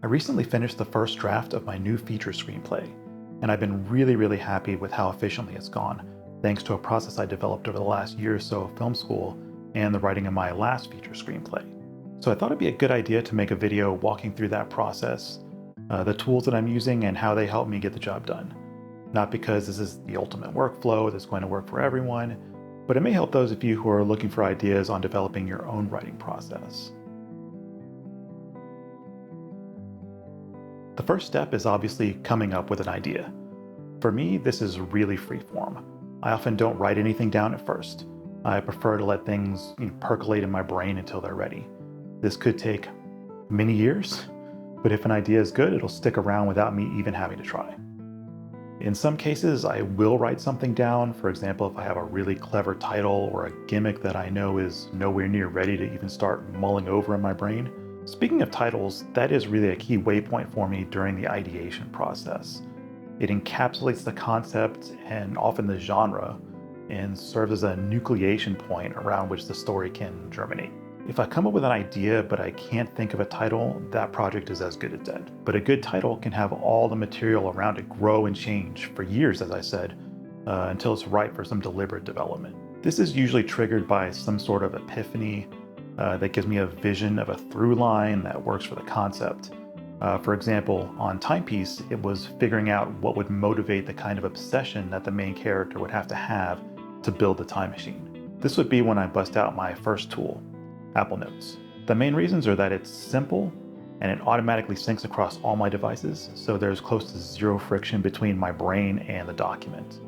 I recently finished the first draft of my new feature screenplay, and I've been really happy with how efficiently it's gone, thanks to a process I developed over the last year or so of film school and the writing of my last feature screenplay. So I thought it'd be a good idea to make a video walking through that process, the tools that I'm using, and how they help me get the job done. Not because this is the ultimate workflow that's going to work for everyone, but it may help those of you who are looking for ideas on developing your own writing process. The first step is obviously coming up with an idea. For me, this is really freeform. I often don't write anything down at first. I prefer to let things percolate in my brain until they're ready. This could take many years, but if an idea is good, it'll stick around without me even having to try. In some cases, I will write something down. For example, if I have a really clever title or a gimmick that I know is nowhere near ready to even start mulling over in my brain. Speaking of titles, that is really a key waypoint for me during the ideation process. It encapsulates the concept and often the genre and serves as a nucleation point around which the story can germinate. If I come up with an idea but I can't think of a title, that project is as good as dead. But a good title can have all the material around it grow and change for years, as I said, until it's ripe for some deliberate development. This is usually triggered by some sort of epiphany that gives me a vision of a through line that works for the concept. For example, on Timepiece, it was figuring out what would motivate the kind of obsession that the main character would have to build the time machine. This would be when I bust out my first tool, Apple Notes. The main reasons are that it's simple and it automatically syncs across all my devices, so there's close to zero friction between my brain and the document.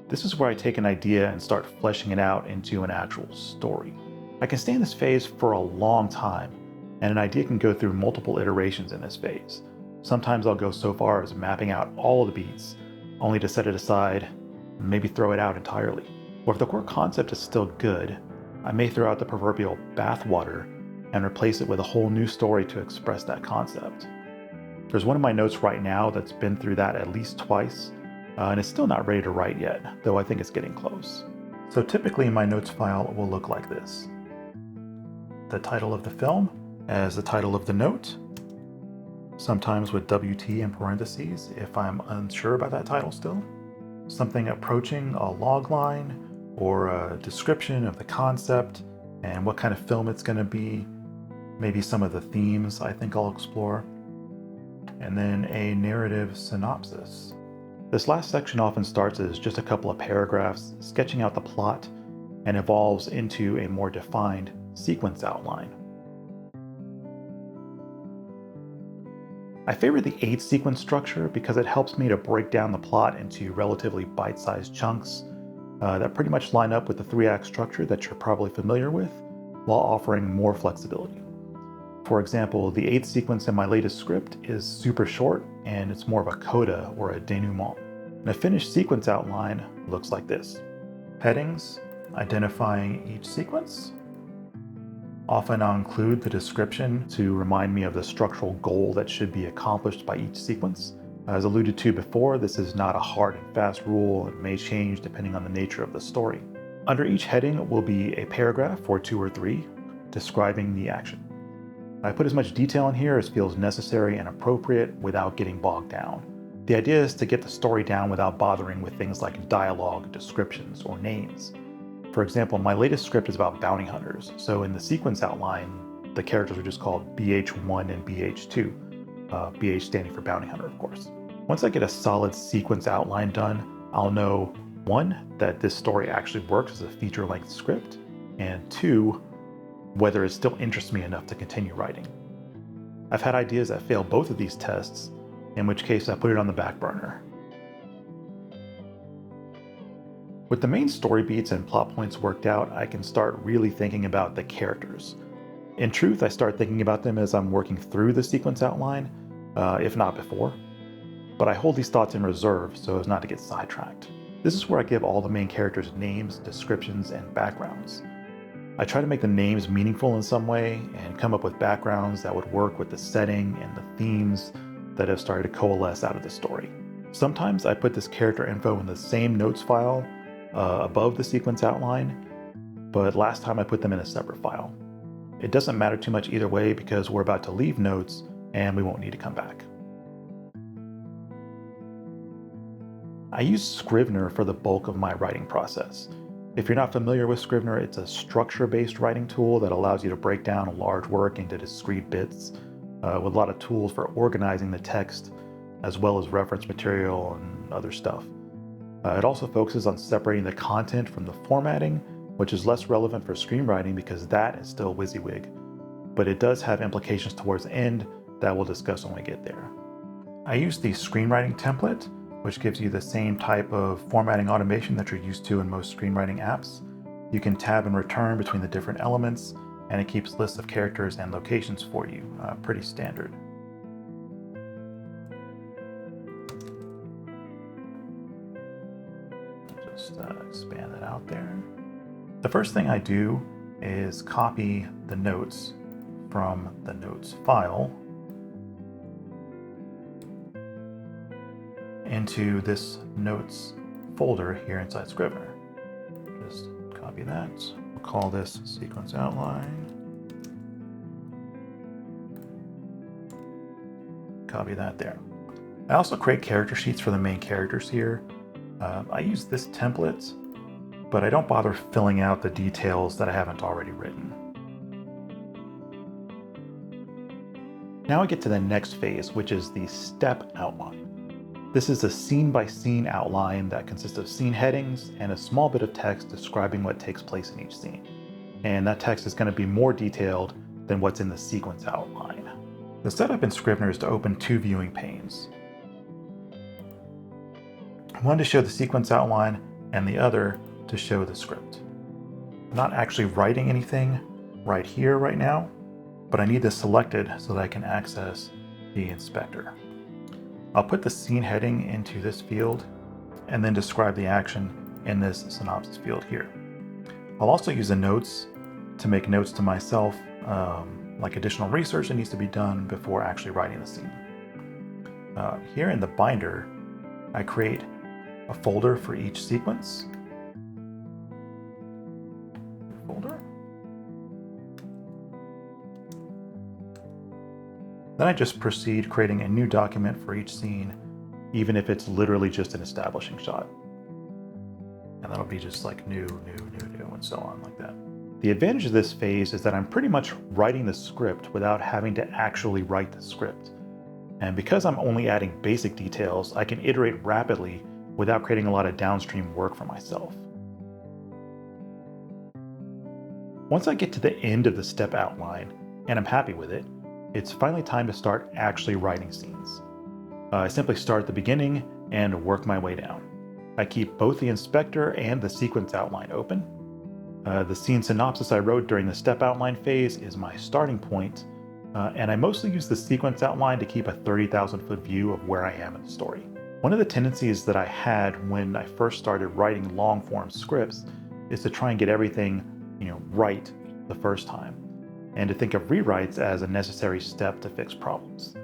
This is where I take an idea and start fleshing it out into an actual story. I can stay in this phase for a long time, and an idea can go through multiple iterations in this phase. Sometimes I'll go so far as mapping out all the beats, only to set it aside, and maybe throw it out entirely. Or if the core concept is still good, I may throw out the proverbial bathwater and replace it with a whole new story to express that concept. There's one of my notes right now that's been through that at least twice, and it's still not ready to write yet, though I think it's getting close. So typically my notes file will look like this. The title of the film as the title of the note, sometimes with WT in parentheses if I'm unsure about that title still, something approaching a log line or a description of the concept and what kind of film it's going to be, maybe some of the themes I think I'll explore, and then a narrative synopsis. This last section often starts as just a couple of paragraphs sketching out the plot and evolves into a more defined sequence outline. I favor the 8 sequence structure because it helps me to break down the plot into relatively bite-sized chunks that pretty much line up with the 3-act structure that you're probably familiar with, while offering more flexibility. For example, the 8th sequence in my latest script is super short and it's more of a coda or a denouement. And a finished sequence outline looks like this. Headings, identifying each sequence. Often I'll include the description to remind me of the structural goal that should be accomplished by each sequence. As alluded to before, this is not a hard and fast rule. It may change depending on the nature of the story. Under each heading will be a paragraph or 2 or 3 describing the action. I put as much detail in here as feels necessary and appropriate without getting bogged down. The idea is to get the story down without bothering with things like dialogue, descriptions, or names. For example, my latest script is about bounty hunters, so in the sequence outline, the characters are just called BH1 and BH2, BH standing for bounty hunter, of course. Once I get a solid sequence outline done, I'll know 1, that this story actually works as a feature-length script, and 2, whether it still interests me enough to continue writing. I've had ideas that fail both of these tests, in which case I put it on the back burner. With the main story beats and plot points worked out, I can start really thinking about the characters. In truth, I start thinking about them as I'm working through the sequence outline, if not before. But I hold these thoughts in reserve so as not to get sidetracked. This is where I give all the main characters names, descriptions, and backgrounds. I try to make the names meaningful in some way and come up with backgrounds that would work with the setting and the themes that have started to coalesce out of the story. Sometimes I put this character info in the same notes file above the sequence outline, but last time I put them in a separate file. It doesn't matter too much either way because we're about to leave notes and we won't need to come back. I use Scrivener for the bulk of my writing process. If you're not familiar with Scrivener, it's a structure-based writing tool that allows you to break down a large work into discrete bits with a lot of tools for organizing the text as well as reference material and other stuff. It also focuses on separating the content from the formatting, which is less relevant for screenwriting because that is still WYSIWYG, but it does have implications towards the end that we'll discuss when we get there. I use the screenwriting template, which gives you the same type of formatting automation that you're used to in most screenwriting apps. You can tab and return between the different elements, and it keeps lists of characters and locations for you, pretty standard. Just expand it out there. The first thing I do is copy the notes from the notes file into this notes folder here inside Scrivener. Just copy that. We'll call this sequence outline. Copy that there. I also create character sheets for the main characters here. I use this template, but I don't bother filling out the details that I haven't already written. Now I get to the next phase, which is the step outline. This is a scene-by-scene outline that consists of scene headings and a small bit of text describing what takes place in each scene. And that text is going to be more detailed than what's in the sequence outline. The setup in Scrivener is to open two viewing panes. One to show the sequence outline and the other to show the script. I'm not actually writing anything right here right now, but I need this selected so that I can access the inspector. I'll put the scene heading into this field and then describe the action in this synopsis field here. I'll also use the notes to make notes to myself, like additional research that needs to be done before actually writing the scene. Here in the binder, I create a folder for each sequence. Folder. Then I just proceed creating a new document for each scene, even if it's literally just an establishing shot. And that'll be just like new, and so on like that. The advantage of this phase is that I'm pretty much writing the script without having to actually write the script. And because I'm only adding basic details, I can iterate rapidly without creating a lot of downstream work for myself. Once I get to the end of the step outline, and I'm happy with it, it's finally time to start actually writing scenes. I simply start at the beginning and work my way down. I keep both the inspector and the sequence outline open. The scene synopsis I wrote during the step outline phase is my starting point, and I mostly use the sequence outline to keep a 30,000-foot view of where I am in the story. One of the tendencies that I had when I first started writing long-form scripts is to try and get everything, right the first time, and to think of rewrites as a necessary step to fix problems.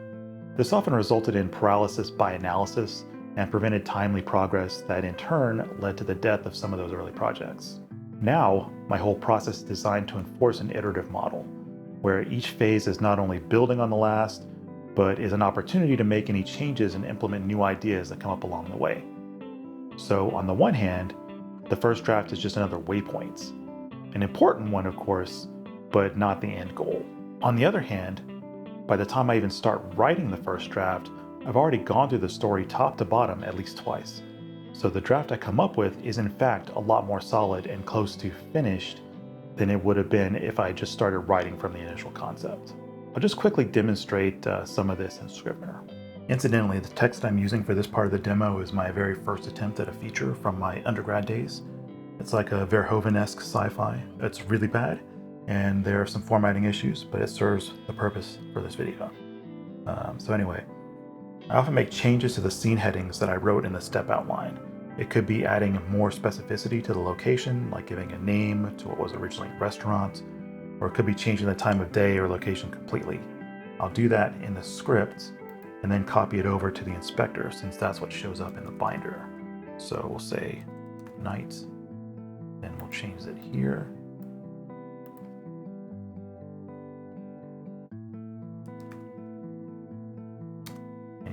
This often resulted in paralysis by analysis and prevented timely progress that in turn led to the death of some of those early projects. Now, my whole process is designed to enforce an iterative model, where each phase is not only building on the last, but is an opportunity to make any changes and implement new ideas that come up along the way. So on the one hand, the first draft is just another waypoint, an important one of course, but not the end goal. On the other hand, by the time I even start writing the first draft, I've already gone through the story top to bottom at least twice. So the draft I come up with is in fact a lot more solid and close to finished than it would have been if I just started writing from the initial concept. I'll just quickly demonstrate some of this in Scrivener. Incidentally, the text I'm using for this part of the demo is my very first attempt at a feature from my undergrad days. It's like a Verhoeven-esque sci-fi. It's really bad, and there are some formatting issues, but it serves the purpose for this video. So anyway, I often make changes to the scene headings that I wrote in the step outline. It could be adding more specificity to the location, like giving a name to what was originally a restaurant, or it could be changing the time of day or location completely. I'll do that in the script and then copy it over to the inspector since that's what shows up in the binder. So we'll say night, then we'll change it here.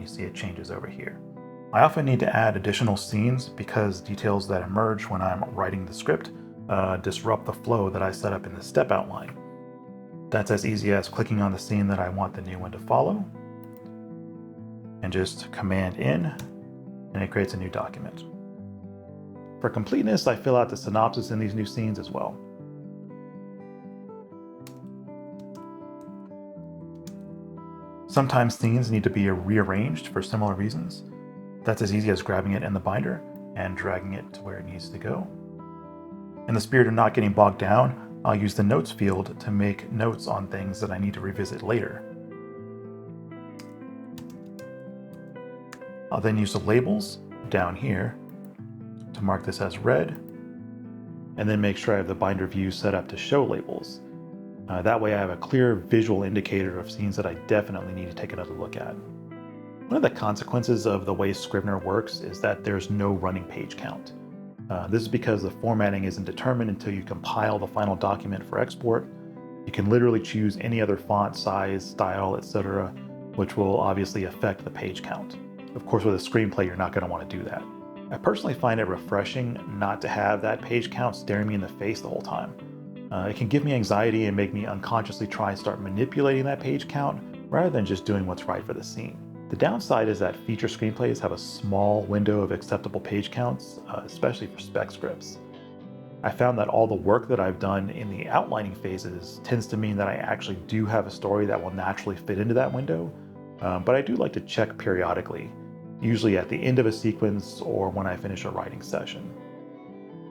see it changes over here. I often need to add additional scenes because details that emerge when I'm writing the script disrupt the flow that I set up in the step outline. That's as easy as clicking on the scene that I want the new one to follow, and just Command in, and it creates a new document. For completeness, I fill out the synopsis in these new scenes as well. Sometimes scenes need to be rearranged for similar reasons. That's as easy as grabbing it in the binder and dragging it to where it needs to go. In the spirit of not getting bogged down, I'll use the notes field to make notes on things that I need to revisit later. I'll then use the labels down here to mark this as read, and then make sure I have the binder view set up to show labels. That way I have a clear visual indicator of scenes that I definitely need to take another look at. One of the consequences of the way Scrivener works is that there's no running page count. This is because the formatting isn't determined until you compile the final document for export. You can literally choose any other font, size, style, etc., which will obviously affect the page count. Of course, with a screenplay, you're not going to want to do that. I personally find it refreshing not to have that page count staring me in the face the whole time. It can give me anxiety and make me unconsciously try and start manipulating that page count rather than just doing what's right for the scene. The downside is that feature screenplays have a small window of acceptable page counts, especially for spec scripts. I found that all the work that I've done in the outlining phases tends to mean that I actually do have a story that will naturally fit into that window, but I do like to check periodically, usually at the end of a sequence or when I finish a writing session.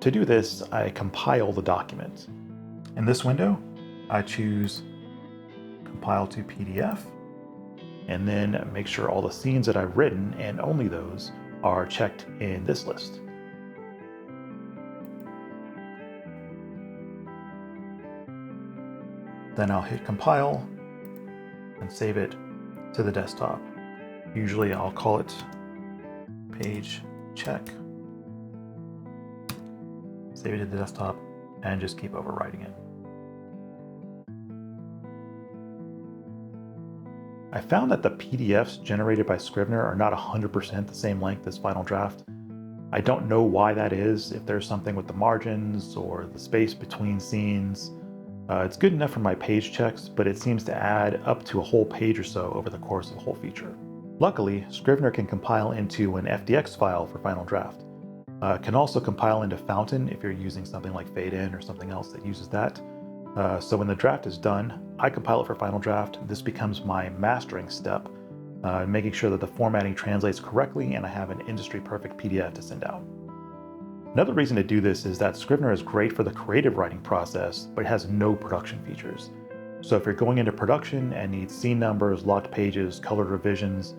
To do this, I compile the document. In this window, I choose Compile to PDF, and then make sure all the scenes that I've written, and only those, are checked in this list. Then I'll hit compile and save it to the desktop. Usually I'll call it page check, save it to the desktop, and just keep overwriting it. I found that the PDFs generated by Scrivener are not 100% the same length as Final Draft. I don't know why that is, if there's something with the margins or the space between scenes. It's good enough for my page checks, but it seems to add up to a whole page or so over the course of a whole feature. Luckily, Scrivener can compile into an FDX file for Final Draft. It can also compile into Fountain if you're using something like Fade In or something else that uses that. So when the draft is done, I compile it for Final Draft. This becomes my mastering step, making sure that the formatting translates correctly and I have an industry-perfect PDF to send out. Another reason to do this is that Scrivener is great for the creative writing process, but it has no production features. So if you're going into production and need scene numbers, locked pages, colored revisions,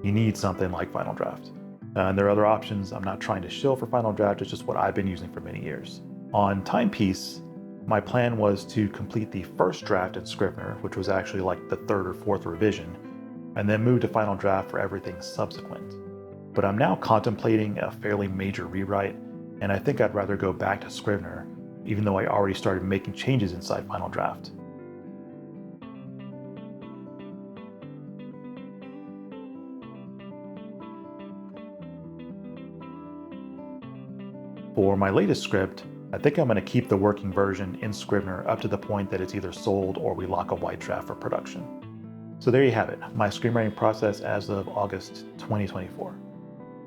you need something like Final Draft. And there are other options. I'm not trying to shill for Final Draft, it's just what I've been using for many years. On Timepiece, my plan was to complete the first draft in Scrivener, which was actually like the third or fourth revision, and then move to Final Draft for everything subsequent. But I'm now contemplating a fairly major rewrite, and I think I'd rather go back to Scrivener, even though I already started making changes inside Final Draft. For my latest script, I think I'm going to keep the working version in Scrivener up to the point that it's either sold or we lock a white draft for production. So there you have it, my screenwriting process as of August 2024.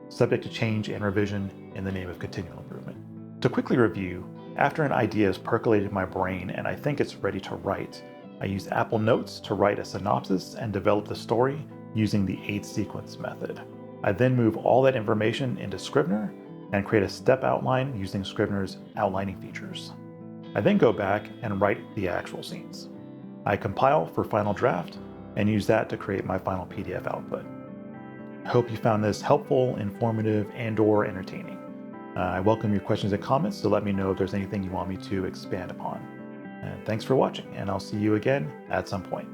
Subject to change and revision in the name of continual improvement. To quickly review, after an idea has percolated in my brain and I think it's ready to write, I use Apple Notes to write a synopsis and develop the story using the 8 sequence method. I then move all that information into Scrivener and create a step outline using Scrivener's outlining features. I then go back and write the actual scenes. I compile for Final Draft and use that to create my final PDF output. I hope you found this helpful, informative, and/or entertaining. I welcome your questions and comments, so let me know if there's anything you want me to expand upon. And thanks for watching, and I'll see you again at some point.